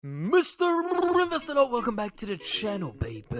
Mr. Investor, welcome back to the channel, baby.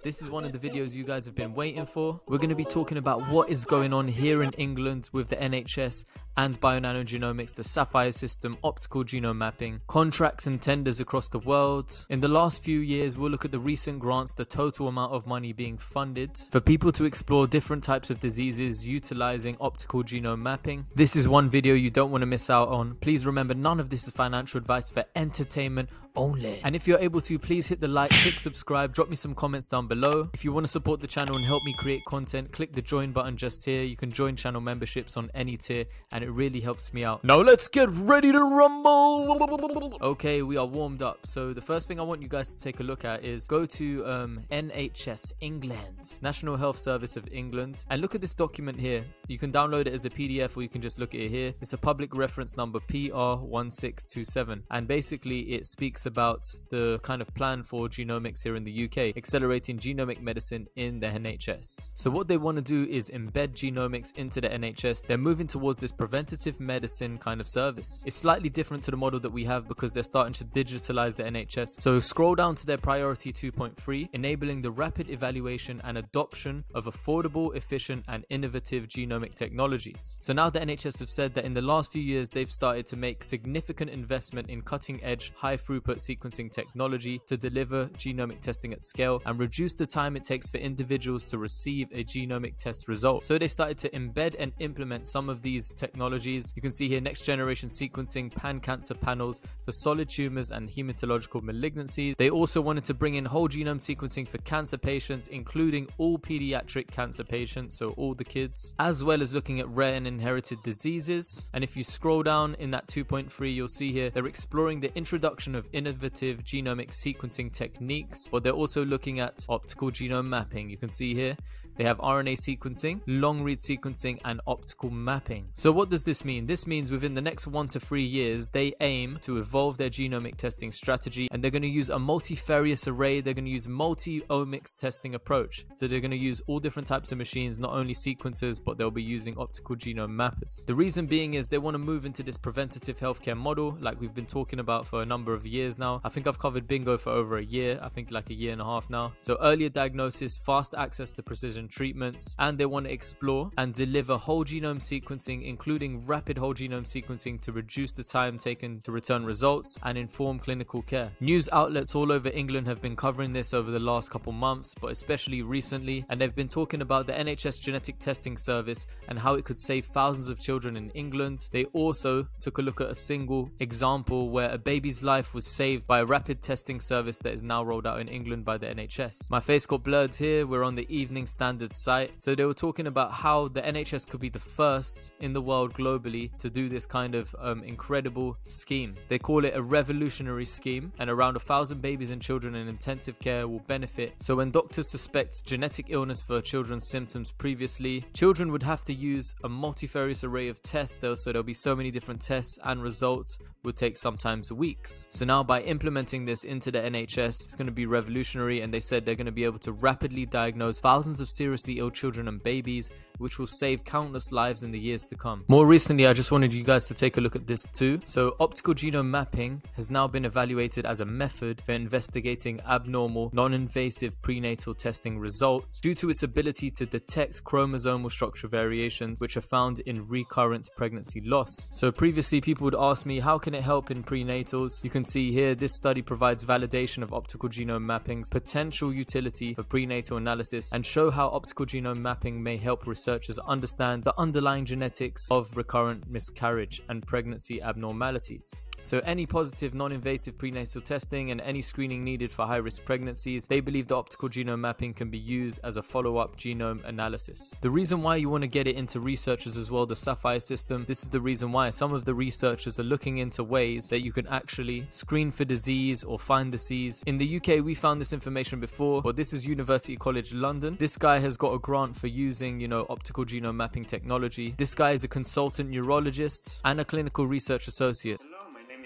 This is one of the videos you guys have been waiting for. We're going to be talking about what is going on here in England with the NHS and bio-nanogenomics, the Sapphire system, optical genome mapping, contracts and tenders across the world. In the last few years, we'll look at the recent grants, the total amount of money being funded for people to explore different types of diseases utilizing optical genome mapping. This is one video you don't want to miss out on. Please remember, none of this is financial advice, for entertainment only. And if you're able to, please hit the like, click subscribe, drop me some comments down below. If you want to support the channel and help me create content, click the join button just here. You can join channel memberships on any tier and it really helps me out. Now let's get ready to rumble. Okay, we are warmed up. So the first thing I want you guys to take a look at is go to NHS England, National Health Service of England, and look at this document here. You can download it as a PDF or you can just look at it here. It's a public reference number PR1627, and basically it speaks about the kind of plan for genomics here in the UK, accelerating genomic medicine in the NHS. So what they want to do is embed genomics into the NHS. They're moving towards this preventative medicine kind of service. It's slightly different to the model that we have because they're starting to digitalize the NHS. So scroll down to their priority 2.3, enabling the rapid evaluation and adoption of affordable, efficient and innovative genomic technologies. So now the NHS have said that in the last few years they've started to make significant investment in cutting edge, high throughput sequencing technology to deliver genomic testing at scale and reduce the time it takes for individuals to receive a genomic test result. So they started to embed and implement some of these technologies. You can see here next generation sequencing, pan-cancer panels for solid tumors and hematological malignancies. They also wanted to bring in whole genome sequencing for cancer patients, including all pediatric cancer patients, so all the kids, as well as looking at rare and inherited diseases. And if you scroll down in that 2.3, you'll see here they're exploring the introduction of innovative genomic sequencing techniques, but they're also looking at optical genome mapping. You can see here they have RNA sequencing, long read sequencing and optical mapping. So what does this mean? This means within the next 1 to 3 years they aim to evolve their genomic testing strategy, and they're going to use a multifarious array. They're going to use multi-omics testing approach. So they're going to use all different types of machines, not only sequencers, but they'll be using optical genome mappers. The reason being is they want to move into this preventative healthcare model like we've been talking about for a number of years now. I think I've covered BNGO for over a year, I think like a year and a half now. So earlier diagnosis, fast access to precision treatments, and they want to explore and deliver whole genome sequencing, including rapid whole genome sequencing, to reduce the time taken to return results and inform clinical care. News outlets all over England have been covering this over the last couple months, but especially recently, and they've been talking about the NHS genetic testing service and how it could save thousands of children in England. They also took a look at a single example where a baby's life was saved by a rapid testing service that is now rolled out in England by the NHS. My face got blurred here. We're on the Evening Standard site. So they were talking about how the NHS could be the first in the world globally to do this kind of incredible scheme. They call it a revolutionary scheme, and around 1,000 babies and children in intensive care will benefit. So when doctors suspect genetic illness for children's symptoms previously, children would have to use a multifarious array of tests. So there'll be so many different tests, and results would take sometimes weeks. So now by implementing this into the NHS, it's going to be revolutionary, and they said they're going to be able to rapidly diagnose thousands of seriously ill children and babies, which will save countless lives in the years to come. More recently, I just wanted you guys to take a look at this too. So optical genome mapping has now been evaluated as a method for investigating abnormal, non-invasive prenatal testing results due to its ability to detect chromosomal structure variations which are found in recurrent pregnancy loss. So previously people would ask me, how can it help in prenatals? You can see here this study provides validation of optical genome mapping's potential utility for prenatal analysis and show how optical genome mapping may help researchers understand the underlying genetics of recurrent miscarriage and pregnancy abnormalities. So any positive non-invasive prenatal testing and any screening needed for high-risk pregnancies, they believe the optical genome mapping can be used as a follow-up genome analysis. The reason why you want to get it into researchers as well, the Sapphire system, this is the reason why some of the researchers are looking into ways that you can actually screen for disease or find disease. In the UK, we found this information before, but this is University College London. This guy has got a grant for using, optical genome mapping technology. This guy is a consultant neurologist and a clinical research associate.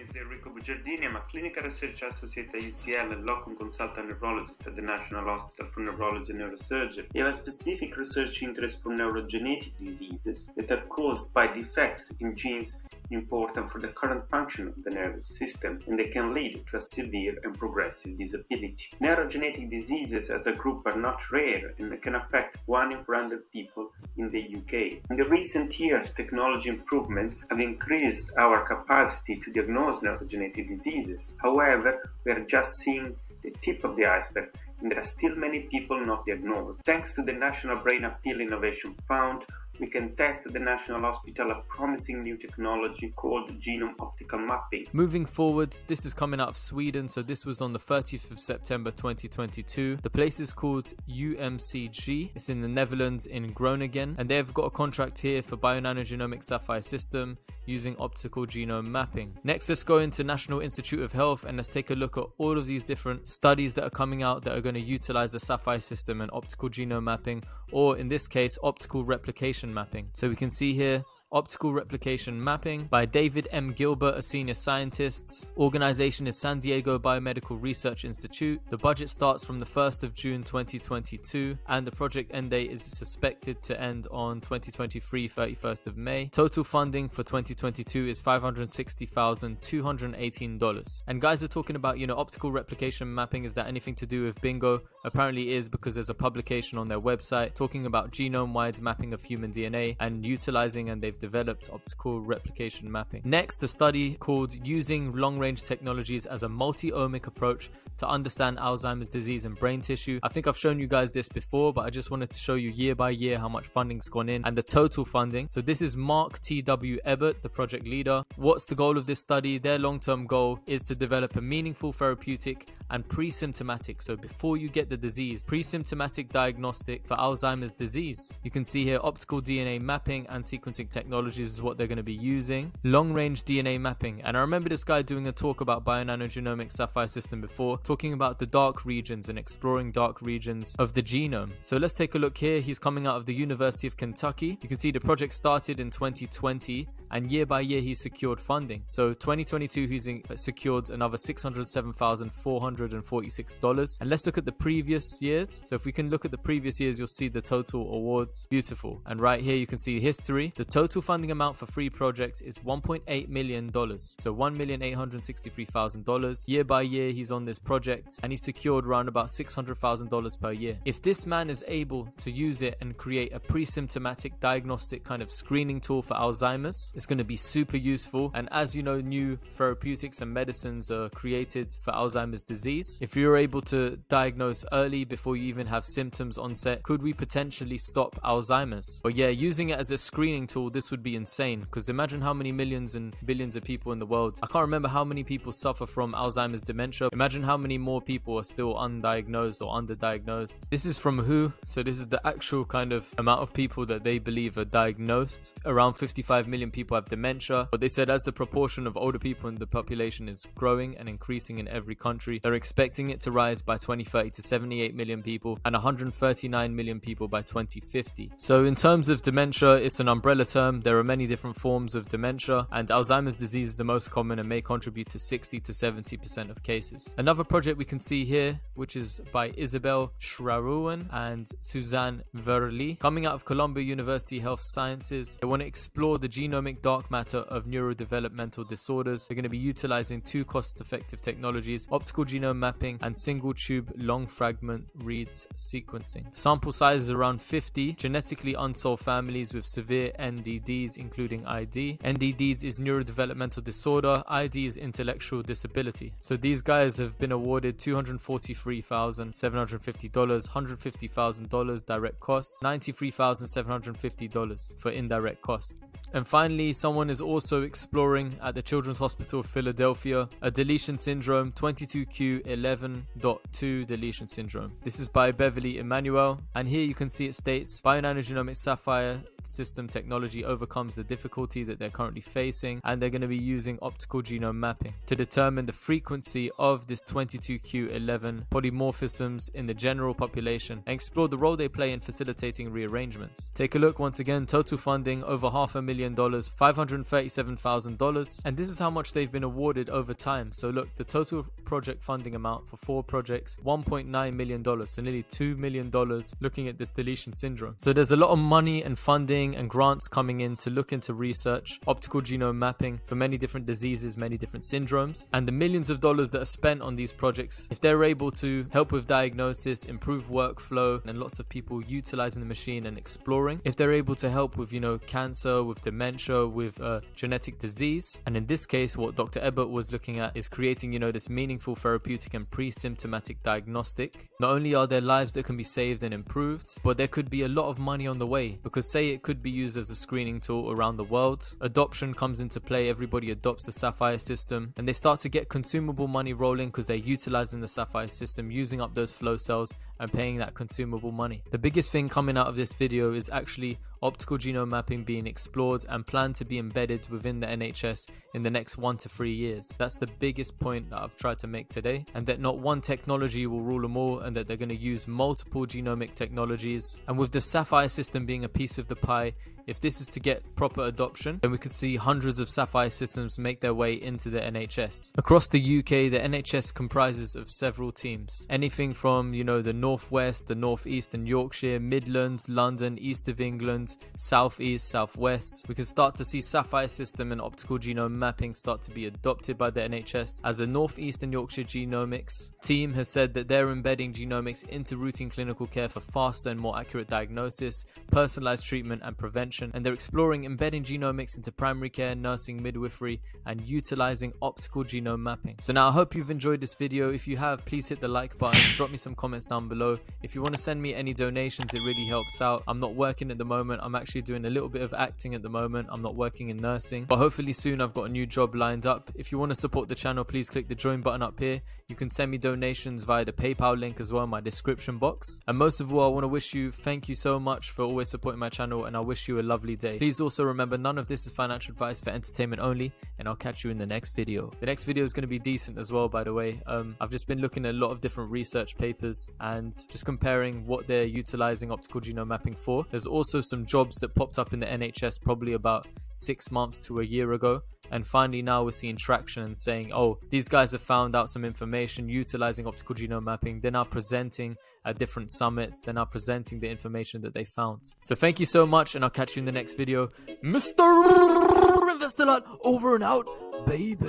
Is Enrico Bugiardini. I'm a clinical research associate at UCL and locum consultant neurologist at the National Hospital for Neurology and Neurosurgery. I have a specific research interest for neurogenetic diseases that are caused by defects in genes important for the current function of the nervous system, and they can lead to a severe and progressive disability. Neurogenetic diseases as a group are not rare and can affect 1 in 400 people in the UK. In the recent years, technology improvements have increased our capacity to diagnose neurogenetic diseases. However, we are just seeing the tip of the iceberg, and there are still many people not diagnosed. Thanks to the National Brain Appeal Innovation Fund, we can test at the National Hospital a promising new technology called genome optical mapping. Moving forward, this is coming out of Sweden, so this was on the 30th of September 2022. The place is called UMCG. It's in the Netherlands in Groningen, and they've got a contract here for Bionanogenomics Sapphire system using optical genome mapping. Next, let's go into National Institute of Health and let's take a look at all of these different studies that are coming out that are going to utilize the Sapphire system and optical genome mapping, or in this case, optical replication mapping. So we can see here Optical Replication Mapping by David M. Gilbert, a senior scientist. Organization is San Diego Biomedical Research Institute. The budget starts from the 1st of June 2022 and the project end date is suspected to end on 2023 31st of May. Total funding for 2022 is $560,218. And guys are talking about, optical replication mapping. Is that anything to do with BNGO? Apparently it is, because there's a publication on their website talking about genome-wide mapping of human DNA and utilizing, and they've developed optical replication mapping. Next, a study called Using Long-Range Technologies as a Multi-Omic Approach to Understand Alzheimer's Disease and Brain Tissue. I think I've shown you guys this before, but I just wanted to show you year by year how much funding's gone in and the total funding. So this is Mark T.W. Ebert, the project leader. What's the goal of this study? Their long-term goal is to develop a meaningful therapeutic and pre-symptomatic, so before you get the disease, pre-symptomatic diagnostic for Alzheimer's disease. You can see here optical DNA mapping and sequencing technologies is what they're going to be using. Long-range DNA mapping, and I remember this guy doing a talk about Bionanogenomics Sapphire system before, talking about the dark regions and exploring dark regions of the genome. So let's take a look here. He's coming out of the University of Kentucky. You can see the project started in 2020 and year by year he's secured funding. So 2022 he's secured another $607,446. And let's look at the previous years. So if we can look at the previous years, you'll see the total awards. Beautiful. And right here you can see history. The total funding amount for 3 projects is $1.8 million. So $1,863,000. Year by year he's on this project and he secured around about $600,000 per year. If this man is able to use it and create a pre-symptomatic diagnostic kind of screening tool for Alzheimer's, it's going to be super useful. And as you know, new therapeutics and medicines are created for Alzheimer's disease. If you're able to diagnose early before you even have symptoms onset, could we potentially stop Alzheimer's? But yeah, using it as a screening tool, this would be insane, because imagine how many millions and billions of people in the world. I can't remember how many people suffer from Alzheimer's dementia. Imagine how many more people are still undiagnosed or underdiagnosed. This is from WHO, so this is the actual kind of amount of people that they believe are diagnosed. Around 55 million people have dementia, but they said as the proportion of older people in the population is growing and increasing in every country, they're expecting it to rise by 2030 to 78 million people and 139 million people by 2050. So in terms of dementia, it's an umbrella term. There are many different forms of dementia, and Alzheimer's disease is the most common and may contribute to 60 to 70% of cases. Another project we can see here, which is by Isabel Schrauen and Suzanne Verli, coming out of Columbia University Health Sciences. They want to explore the genomic dark matter of neurodevelopmental disorders. They're going to be utilizing 2 cost-effective technologies: optical genome mapping and single tube long fragment reads sequencing. Sample size is around 50 genetically unsolved families with severe NDDs, including ID. NDDs is neurodevelopmental disorder, ID is intellectual disability. So these guys have been awarded $243,750, $150,000 direct costs, $93,750 for indirect costs. And finally, someone is also exploring at the Children's Hospital of Philadelphia a deletion syndrome, 22q11.2 deletion syndrome. This is by Beverly Emanuel, and here you can see it states Bionanogenomics Sapphire system technology overcomes the difficulty that they're currently facing, and they're going to be using optical genome mapping to determine the frequency of this 22q11 polymorphisms in the general population and explore the role they play in facilitating rearrangements. Take a look once again. Total funding over $500,000, $537,000, and this is how much they've been awarded over time. So look, the total project funding amount for 4 projects, $1.9 million, so nearly $2 million looking at this deletion syndrome. So there's a lot of money and funding funding and grants coming in to look into research optical genome mapping for many different diseases, many different syndromes, and the millions of dollars that are spent on these projects, if they're able to help with diagnosis, improve workflow, and lots of people utilizing the machine and exploring, if they're able to help with, cancer, with dementia, with genetic disease, and in this case, what Dr. Ebert was looking at is creating, this meaningful therapeutic and pre-symptomatic diagnostic. Not only are there lives that can be saved and improved, but there could be a lot of money on the way, because say it could be used as a screening tool around the world. Adoption comes into play, everybody adopts the Sapphire system, and they start to get consumable money rolling because they're utilizing the Sapphire system, using up those flow cells and paying that consumable money. The biggest thing coming out of this video is actually optical genome mapping being explored and planned to be embedded within the NHS in the next 1 to 3 years. That's the biggest point that I've tried to make today, and that not one technology will rule them all, and that they're going to use multiple genomic technologies. And with the Sapphire system being a piece of the pie, if this is to get proper adoption, then we could see hundreds of Sapphire systems make their way into the NHS. Across the UK, the NHS comprises of several teams. Anything from, the Northwest, the Northeast and Yorkshire, Midlands, London, East of England, Southeast, Southwest. We can start to see Sapphire system and optical genome mapping start to be adopted by the NHS, as the Northeast and Yorkshire Genomics team has said that they're embedding genomics into routine clinical care for faster and more accurate diagnosis, personalized treatment and prevention. And they're exploring embedding genomics into primary care, nursing, midwifery, and utilizing optical genome mapping. So now I hope you've enjoyed this video. If you have, please hit the like button, drop me some comments down below. If you want to send me any donations, it really helps out. I'm not working at the moment. I'm actually doing a little bit of acting at the moment. I'm not working in nursing, but hopefully soon I've got a new job lined up. If you want to support the channel, please click the join button up here. You can send me donations via the PayPal link as well in my description box. And most of all, I want to wish you thank you so much for always supporting my channel, and I wish you a lovely day. Please also remember, none of this is financial advice, for entertainment only, and I'll catch you in the next video. The next video is going to be decent as well, by the way. I've just been looking at a lot of different research papers and just comparing what they're utilizing optical genome mapping for. There's also some jobs that popped up in the NHS probably about 6 months to a year ago. And finally now we're seeing traction and saying, oh, these guys have found out some information utilizing optical genome mapping. They're now presenting at different summits. They're now presenting the information that they found. So thank you so much, and I'll catch you in the next video. Mr. Investor ALOT over and out, baby.